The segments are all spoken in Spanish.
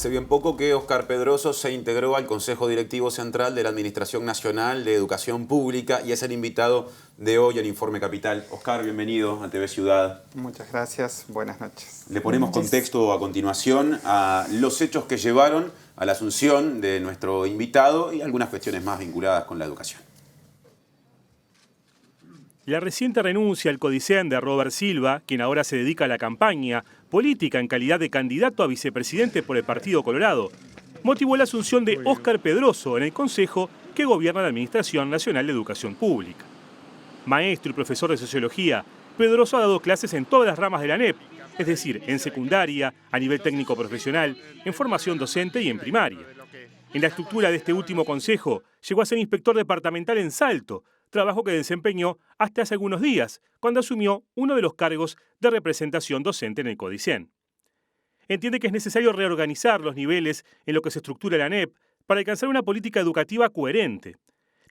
Hace bien poco que Óscar Pedroso se integró al Consejo Directivo Central de la Administración Nacional de Educación Pública y es el invitado de hoy en Informe Capital. Óscar, bienvenido a TV Ciudad. Muchas gracias, buenas noches. Le ponemos contexto a continuación a los hechos que llevaron a la asunción de nuestro invitado y algunas cuestiones más vinculadas con la educación. La reciente renuncia al Codicen de Robert Silva, quien ahora se dedica a la campaña política en calidad de candidato a vicepresidente por el Partido Colorado, motivó la asunción de Óscar Pedroso en el Consejo que gobierna la Administración Nacional de Educación Pública. Maestro y profesor de Sociología, Pedroso ha dado clases en todas las ramas de la ANEP, es decir, en secundaria, a nivel técnico profesional, en formación docente y en primaria. En la estructura de este último consejo, llegó a ser inspector departamental en Salto, trabajo que desempeñó hasta hace algunos días, cuando asumió uno de los cargos de representación docente en el Codicen. Entiende que es necesario reorganizar los niveles en lo que se estructura la ANEP para alcanzar una política educativa coherente.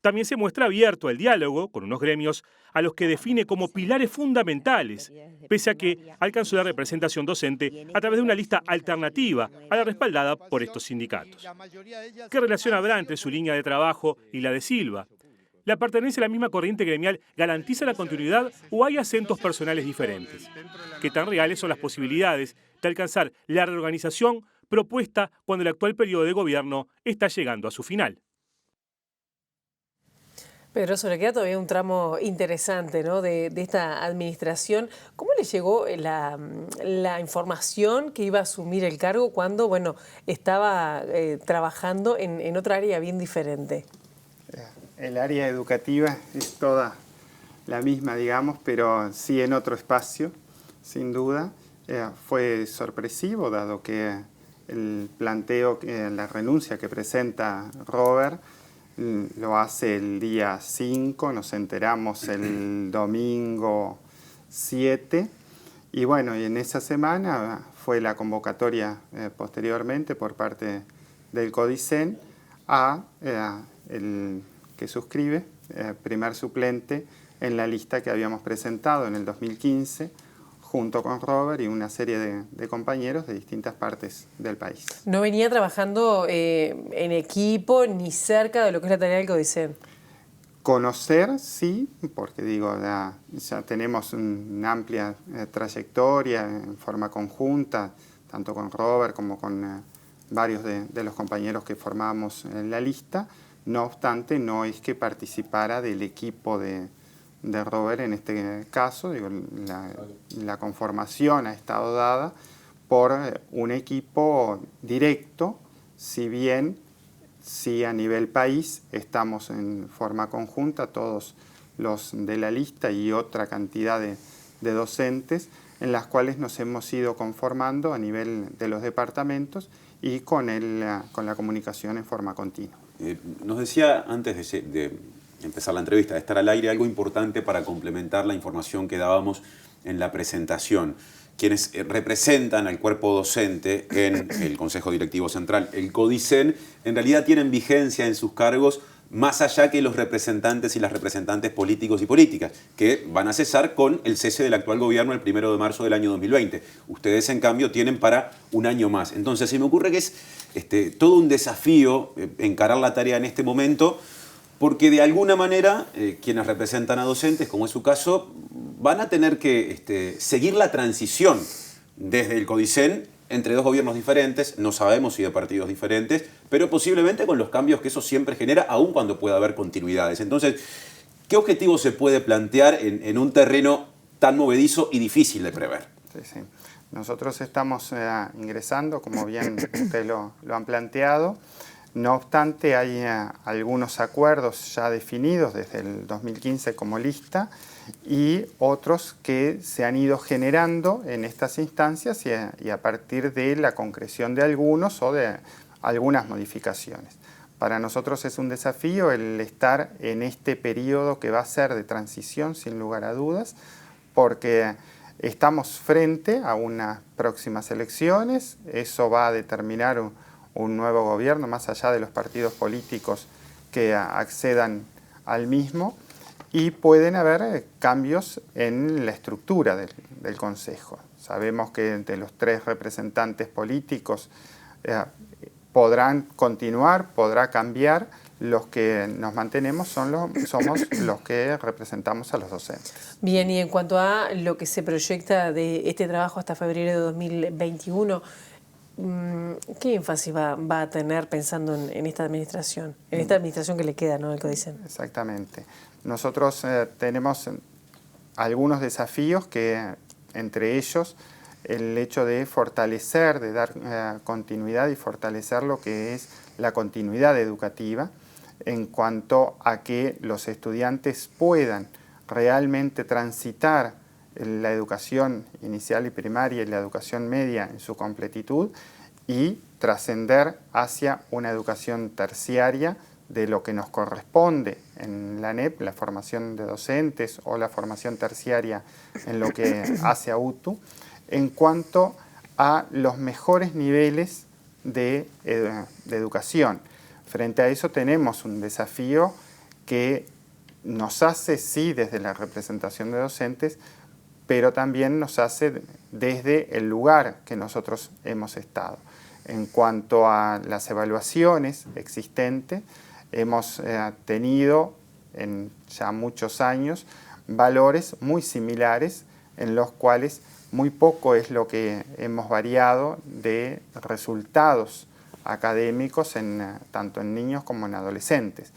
También se muestra abierto al diálogo con unos gremios a los que define como pilares fundamentales, pese a que alcanzó la representación docente a través de una lista alternativa a la respaldada por estos sindicatos. ¿Qué relación habrá entre su línea de trabajo y la de Silva? ¿La pertenencia a la misma corriente gremial garantiza la continuidad o hay acentos personales diferentes? ¿Qué tan reales son las posibilidades de alcanzar la reorganización propuesta cuando el actual periodo de gobierno está llegando a su final? Pedroso, le queda todavía un tramo interesante, ¿no?, de esta administración. ¿Cómo le llegó la información que iba a asumir el cargo cuando, bueno, estaba trabajando en otra área bien diferente? El área educativa es toda la misma, digamos, pero sí en otro espacio, sin duda. Fue sorpresivo, dado que el planteo, la renuncia que presenta Robert, lo hace el día 5, nos enteramos el domingo 7, y bueno, y en esa semana fue la convocatoria posteriormente por parte del Codicen a el que suscribe, primer suplente en la lista que habíamos presentado en el 2015, junto con Robert y una serie de compañeros de distintas partes del país. ¿No venía trabajando en equipo ni cerca de lo que es la tarea del Codicen? Conocer, sí, porque digo, ya tenemos una amplia trayectoria en forma conjunta, tanto con Robert como con varios de los compañeros que formamos en la lista. No obstante, no es que participara del equipo de Robert en este caso. Digo, la conformación ha estado dada por un equipo directo, si bien sí a nivel país estamos en forma conjunta, todos los de la lista y otra cantidad de docentes, en las cuales nos hemos ido conformando a nivel de los departamentos y con la comunicación en forma continua. Nos decía antes de empezar la entrevista, de estar al aire, algo importante para complementar la información que dábamos en la presentación. Quienes representan al cuerpo docente en el Consejo Directivo Central, el Codicen, en realidad tienen vigencia en sus cargos más allá que los representantes y las representantes políticos y políticas, que van a cesar con el cese del actual gobierno el 1 de marzo del año 2020. Ustedes, en cambio, tienen para un año más. Entonces, se me ocurre que es todo un desafío encarar la tarea en este momento, porque de alguna manera quienes representan a docentes, como es su caso, van a tener que seguir la transición desde el Codicen entre dos gobiernos diferentes, no sabemos si de partidos diferentes, pero posiblemente con los cambios que eso siempre genera, aun cuando pueda haber continuidades. Entonces, ¿qué objetivo se puede plantear en un terreno tan movedizo y difícil de prever? Sí. Nosotros estamos ingresando, como bien ustedes lo han planteado. No obstante, hay algunos acuerdos ya definidos desde el 2015 como lista y otros que se han ido generando en estas instancias y a partir de la concreción de algunos o de algunas modificaciones. Para nosotros es un desafío el estar en este periodo que va a ser de transición, sin lugar a dudas, porque estamos frente a unas próximas elecciones. Eso va a determinar un nuevo gobierno, más allá de los partidos políticos que accedan al mismo, y pueden haber cambios en la estructura del Consejo. Sabemos que entre los 3 representantes políticos podrán continuar, podrá cambiar. Los que nos mantenemos somos los que representamos a los docentes. Bien, y en cuanto a lo que se proyecta de este trabajo hasta febrero de 2021, ¿qué énfasis va a tener pensando en esta administración? En esta administración que le queda, ¿no?, al CODICEN. Exactamente. Nosotros tenemos algunos desafíos que, entre ellos, el hecho de fortalecer, de dar continuidad y fortalecer lo que es la continuidad educativa, en cuanto a que los estudiantes puedan realmente transitar la educación inicial y primaria y la educación media en su completitud y trascender hacia una educación terciaria de lo que nos corresponde en la ANEP, la formación de docentes o la formación terciaria en lo que hace a UTU, en cuanto a los mejores niveles de educación. Frente a eso tenemos un desafío que nos hace, sí, desde la representación de docentes, pero también nos hace desde el lugar que nosotros hemos estado. En cuanto a las evaluaciones existentes, hemos tenido en ya muchos años valores muy similares en los cuales muy poco es lo que hemos variado de resultados académicos tanto en niños como en adolescentes.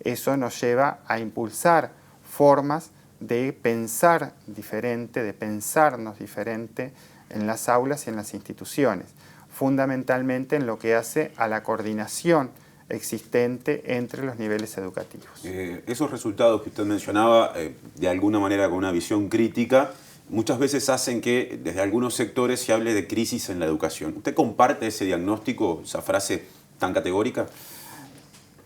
Eso nos lleva a impulsar formas de pensar diferente, de pensarnos diferente en las aulas y en las instituciones, fundamentalmente en lo que hace a la coordinación existente entre los niveles educativos. Esos resultados que usted mencionaba, de alguna manera con una visión crítica, muchas veces hacen que desde algunos sectores se hable de crisis en la educación. ¿Usted comparte ese diagnóstico, esa frase tan categórica?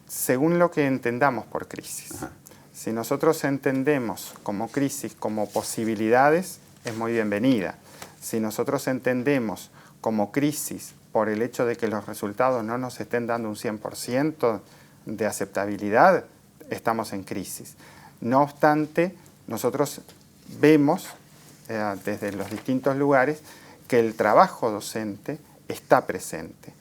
Según lo que entendamos por crisis. Ajá. Si nosotros entendemos como crisis, como posibilidades, es muy bienvenida. Si nosotros entendemos como crisis por el hecho de que los resultados no nos estén dando un 100% de aceptabilidad, estamos en crisis. No obstante, nosotros vemos desde los distintos lugares que el trabajo docente está presente.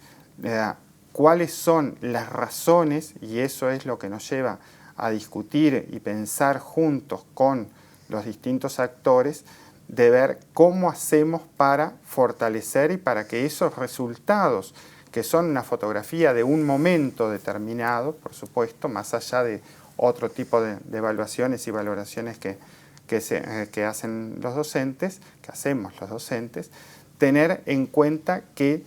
¿Cuáles son las razones? Y eso es lo que nos lleva a discutir y pensar juntos con los distintos actores, de ver cómo hacemos para fortalecer y para que esos resultados, que son una fotografía de un momento determinado, por supuesto, más allá de otro tipo de evaluaciones y valoraciones que hacen los docentes, que hacemos los docentes, tener en cuenta que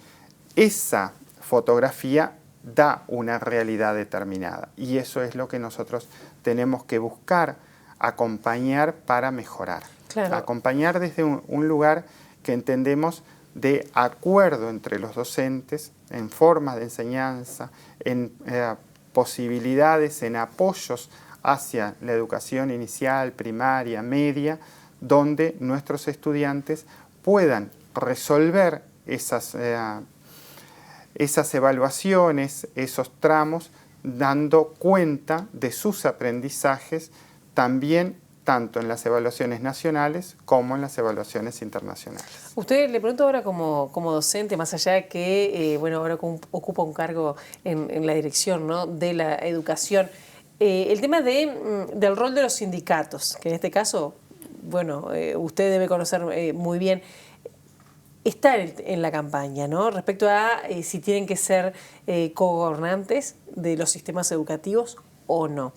esa fotografía da una realidad determinada. Y eso es lo que nosotros tenemos que buscar acompañar para mejorar. Claro. Acompañar desde un lugar que entendemos de acuerdo entre los docentes, en formas de enseñanza, en posibilidades, en apoyos hacia la educación inicial, primaria, media, donde nuestros estudiantes puedan resolver esas evaluaciones, esos tramos, dando cuenta de sus aprendizajes también tanto en las evaluaciones nacionales como en las evaluaciones internacionales. Usted, le pregunto ahora como docente, más allá de que bueno, ahora ocupa un cargo en la dirección, ¿no?, de la educación, el tema del rol de los sindicatos, que en este caso, bueno, usted debe conocer muy bien, está en la campaña, ¿no?, respecto a si tienen que ser cogobernantes de los sistemas educativos o no.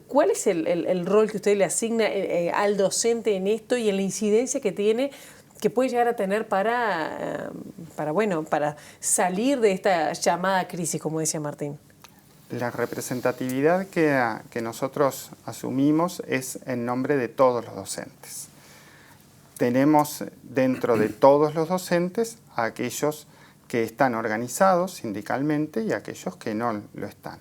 ¿Cuál es el rol que usted le asigna al docente en esto y en la incidencia que tiene, que puede llegar a tener para salir de esta llamada crisis, como decía Martín? La representatividad que nosotros asumimos es en nombre de todos los docentes. Tenemos dentro de todos los docentes a aquellos que están organizados sindicalmente y a aquellos que no lo están.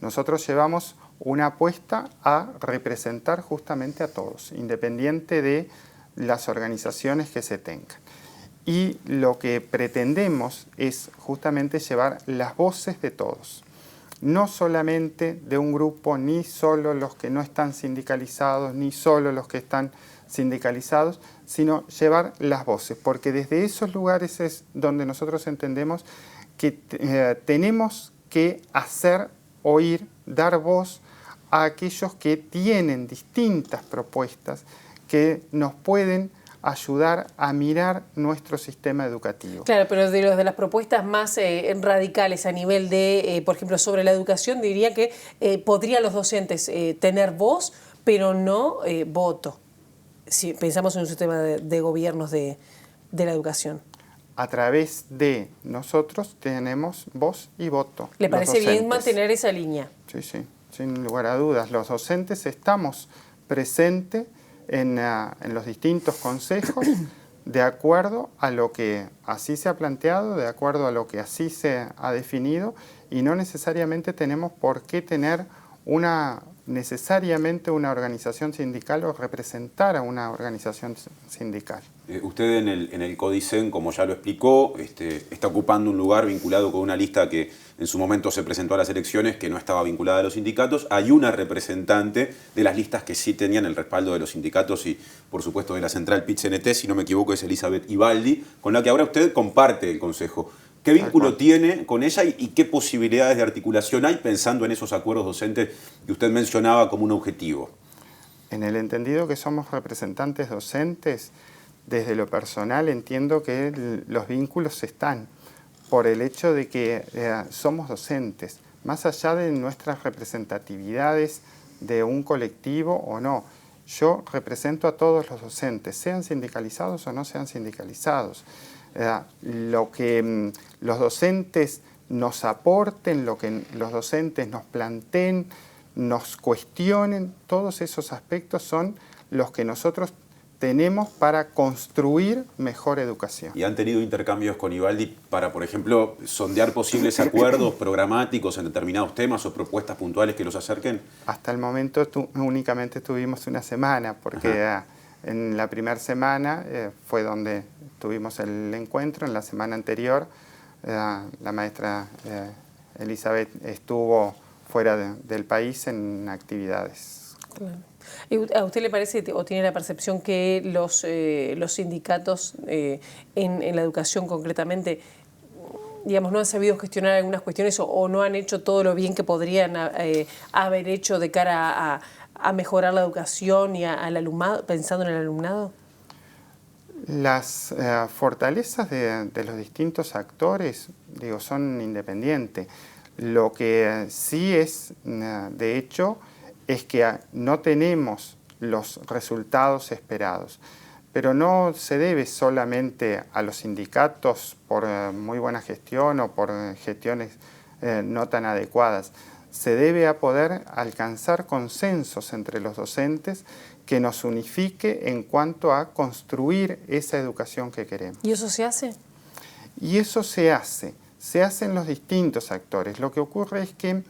Nosotros llevamos una apuesta a representar justamente a todos, independiente de las organizaciones que se tengan. Y lo que pretendemos es justamente llevar las voces de todos. No solamente de un grupo, ni solo los que no están sindicalizados, ni solo los que están sindicalizados, sino llevar las voces, porque desde esos lugares es donde nosotros entendemos que tenemos que hacer oír, dar voz a aquellos que tienen distintas propuestas que nos pueden ayudar a mirar nuestro sistema educativo. Claro, pero de las propuestas más radicales a nivel de, por ejemplo, sobre la educación, diría que podrían los docentes tener voz, pero no voto, si pensamos en un sistema de gobiernos de la educación. A través de nosotros tenemos voz y voto. ¿Le parece bien mantener esa línea? Sí, sí, sin lugar a dudas. Los docentes estamos presentes en los distintos consejos de acuerdo a lo que así se ha planteado, de acuerdo a lo que así se ha definido, y no necesariamente tenemos por qué tener necesariamente una organización sindical o representar a una organización sindical. Usted en el Codicen, como ya lo explicó, está ocupando un lugar vinculado con una lista que en su momento se presentó a las elecciones, que no estaba vinculada a los sindicatos. Hay una representante de las listas que sí tenían el respaldo de los sindicatos y, por supuesto, de la central PIT-CNT, si no me equivoco, es Elizabeth Ibaldi, con la que ahora usted comparte el consejo. ¿Qué vínculo tiene con ella y qué posibilidades de articulación hay pensando en esos acuerdos docentes que usted mencionaba como un objetivo? En el entendido que somos representantes docentes, desde lo personal entiendo que los vínculos están por el hecho de que somos docentes, más allá de nuestras representatividades de un colectivo o no. Yo represento a todos los docentes, sean sindicalizados o no sean sindicalizados. Lo que los docentes nos aporten, lo que los docentes nos planteen, nos cuestionen, todos esos aspectos son los que nosotros tenemos para construir mejor educación. ¿Y han tenido intercambios con Ibaldi para, por ejemplo, sondear posibles acuerdos programáticos en determinados temas o propuestas puntuales que los acerquen? Hasta el momento únicamente tuvimos una semana, porque en la primera semana fue donde tuvimos el encuentro. En la semana anterior la maestra Elizabeth estuvo fuera del país en actividades. Claro. ¿A usted le parece o tiene la percepción que los sindicatos en la educación concretamente, digamos, no han sabido gestionar algunas cuestiones o no han hecho todo lo bien que podrían haber hecho de cara a mejorar la educación y al alumnado, pensando en el alumnado? Las fortalezas de los distintos actores, digo, son independientes. Lo que sí es, de hecho, es que no tenemos los resultados esperados. Pero no se debe solamente a los sindicatos por muy buena gestión o por gestiones no tan adecuadas. Se debe a poder alcanzar consensos entre los docentes que nos unifique en cuanto a construir esa educación que queremos. ¿Y eso se hace? Y eso se hace en los distintos actores. Lo que ocurre es que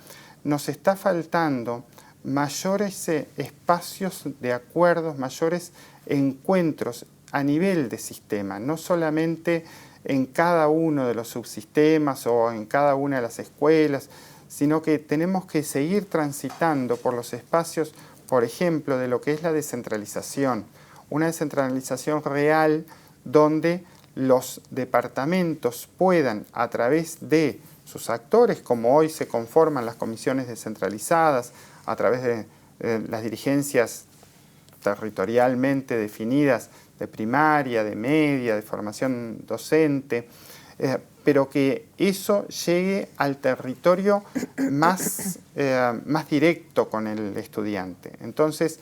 nos está faltando mayores espacios de acuerdos, mayores encuentros a nivel de sistema, no solamente en cada uno de los subsistemas o en cada una de las escuelas, sino que tenemos que seguir transitando por los espacios, por ejemplo, de lo que es la descentralización, una descentralización real donde los departamentos puedan, a través de sus actores, como hoy se conforman las comisiones descentralizadas, a través de las dirigencias territorialmente definidas de primaria, de media, de formación docente, pero que eso llegue al territorio más directo con el estudiante. Entonces,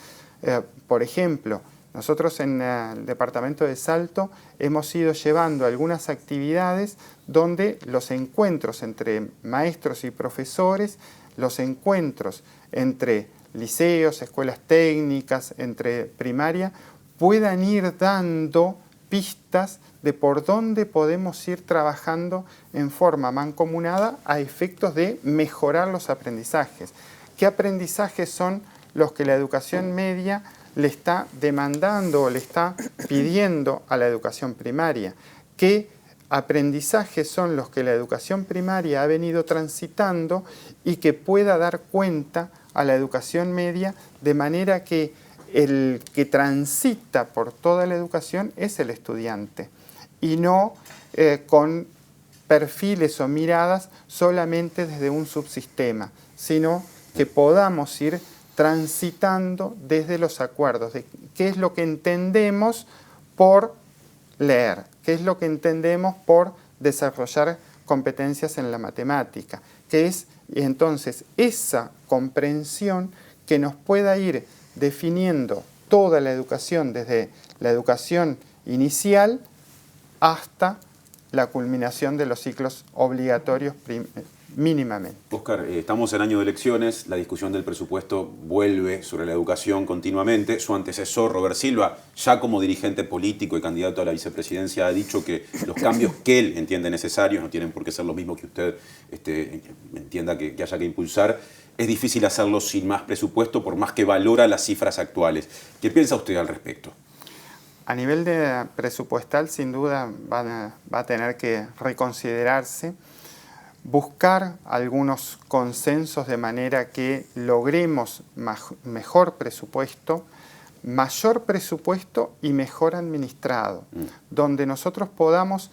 por ejemplo, nosotros en el departamento de Salto hemos ido llevando algunas actividades donde los encuentros entre maestros y profesores, los encuentros entre liceos, escuelas técnicas, entre primaria, puedan ir dando pistas de por dónde podemos ir trabajando en forma mancomunada a efectos de mejorar los aprendizajes. ¿Qué aprendizajes son los que la educación media le está demandando o le está pidiendo a la educación primaria? ¿Qué aprendizajes son los que la educación primaria ha venido transitando y que pueda dar cuenta a la educación media, de manera que el que transita por toda la educación es el estudiante y no con perfiles o miradas solamente desde un subsistema, sino que podamos ir transitando desde los acuerdos, de qué es lo que entendemos por leer, qué es lo que entendemos por desarrollar competencias en la matemática, que es entonces esa comprensión que nos pueda ir definiendo toda la educación, desde la educación inicial hasta la culminación de los ciclos obligatorios mínimamente. Óscar, estamos en año de elecciones, la discusión del presupuesto vuelve sobre la educación continuamente. Su antecesor, Robert Silva, ya como dirigente político y candidato a la vicepresidencia, ha dicho que los cambios que él entiende necesarios no tienen por qué ser los mismos que usted entienda que haya que impulsar. Es difícil hacerlo sin más presupuesto, por más que valora las cifras actuales. ¿Qué piensa usted al respecto? A nivel de presupuestal, sin duda, va a tener que reconsiderarse, buscar algunos consensos de manera que logremos mejor presupuesto, mayor presupuesto y mejor administrado, donde nosotros podamos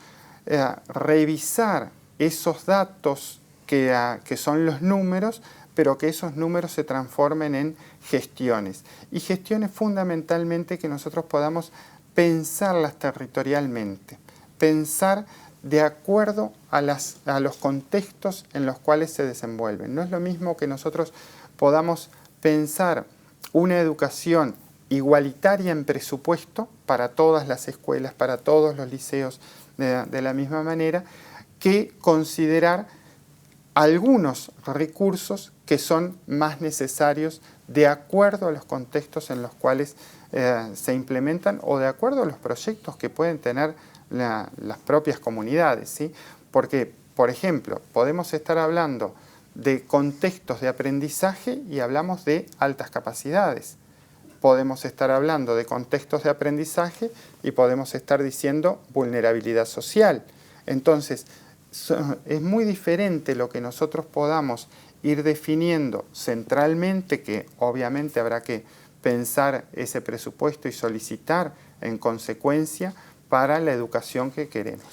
revisar esos datos que son los números, pero que esos números se transformen en gestiones. Y gestiones fundamentalmente que nosotros podamos pensarlas territorialmente, pensar de acuerdo a los contextos en los cuales se desenvuelven. No es lo mismo que nosotros podamos pensar una educación igualitaria en presupuesto para todas las escuelas, para todos los liceos de la misma manera, que considerar algunos recursos que son más necesarios de acuerdo a los contextos en los cuales se implementan o de acuerdo a los proyectos que pueden tener las propias comunidades, ¿sí? Porque, por ejemplo, podemos estar hablando de contextos de aprendizaje y hablamos de altas capacidades. Podemos estar hablando de contextos de aprendizaje y podemos estar diciendo vulnerabilidad social. Entonces, es muy diferente lo que nosotros podamos ir definiendo centralmente, que obviamente habrá que pensar ese presupuesto y solicitar en consecuencia para la educación que queremos.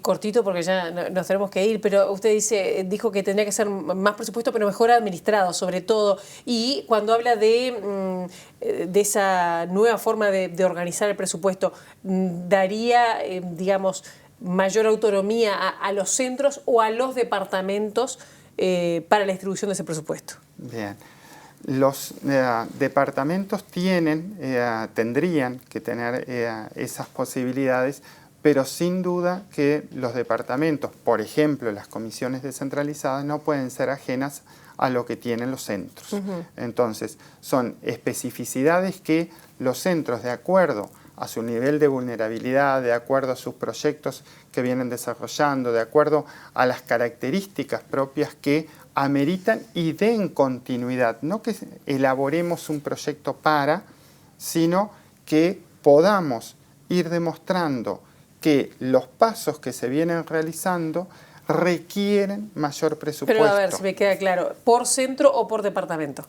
Cortito porque ya nos tenemos que ir, pero usted dijo que tendría que ser más presupuesto, pero mejor administrado sobre todo. Y cuando habla de esa nueva forma de organizar el presupuesto, ¿daría, digamos, mayor autonomía a los centros o a los departamentos para la distribución de ese presupuesto? Bien. Los departamentos tendrían que tener esas posibilidades, pero sin duda que los departamentos, por ejemplo, las comisiones descentralizadas, no pueden ser ajenas a lo que tienen los centros. Entonces, son especificidades que los centros, de acuerdo a su nivel de vulnerabilidad, de acuerdo a sus proyectos que vienen desarrollando, de acuerdo a las características propias que ameritan y den continuidad. No que elaboremos un proyecto sino que podamos ir demostrando que los pasos que se vienen realizando requieren mayor presupuesto. Pero a ver, si me queda claro, ¿por centro o por departamento?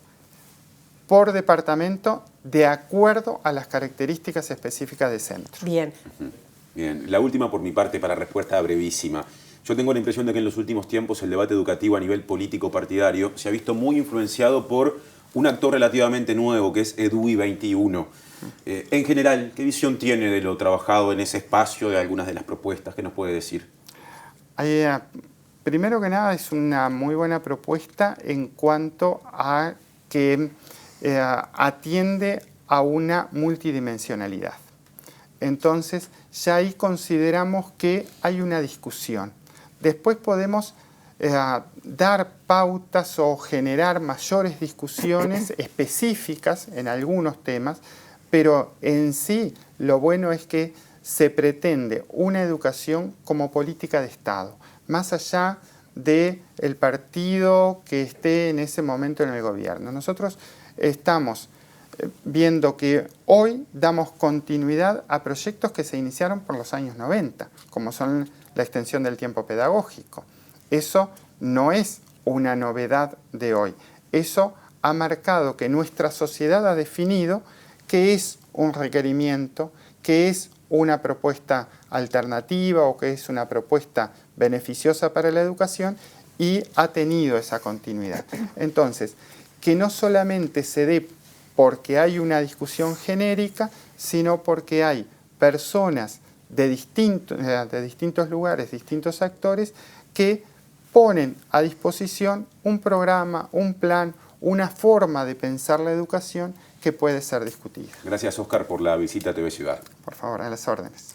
Por departamento, de acuerdo a las características específicas de centro. Bien. Bien, la última por mi parte para respuesta brevísima. Yo tengo la impresión de que en los últimos tiempos el debate educativo a nivel político-partidario se ha visto muy influenciado por un actor relativamente nuevo, que es EDUI 21. En general, ¿qué visión tiene de lo trabajado en ese espacio, de algunas de las propuestas? ¿Qué nos puede decir? Primero que nada, es una muy buena propuesta en cuanto a que atiende a una multidimensionalidad. Entonces, ya ahí consideramos que hay una discusión. Después podemos dar pautas o generar mayores discusiones específicas en algunos temas, pero en sí lo bueno es que se pretende una educación como política de Estado, más allá del partido que esté en ese momento en el gobierno. Nosotros estamos viendo que hoy damos continuidad a proyectos que se iniciaron por los años 90, como son la extensión del tiempo pedagógico. Eso no es una novedad de hoy. Eso ha marcado que nuestra sociedad ha definido que es un requerimiento, que es una propuesta alternativa o que es una propuesta beneficiosa para la educación y ha tenido esa continuidad. Entonces, que no solamente se dé porque hay una discusión genérica, sino porque hay personas de distintos lugares, distintos actores, que ponen a disposición un programa, un plan, una forma de pensar la educación que puede ser discutida. Gracias, Óscar, por la visita a TV Ciudad. Por favor, a las órdenes.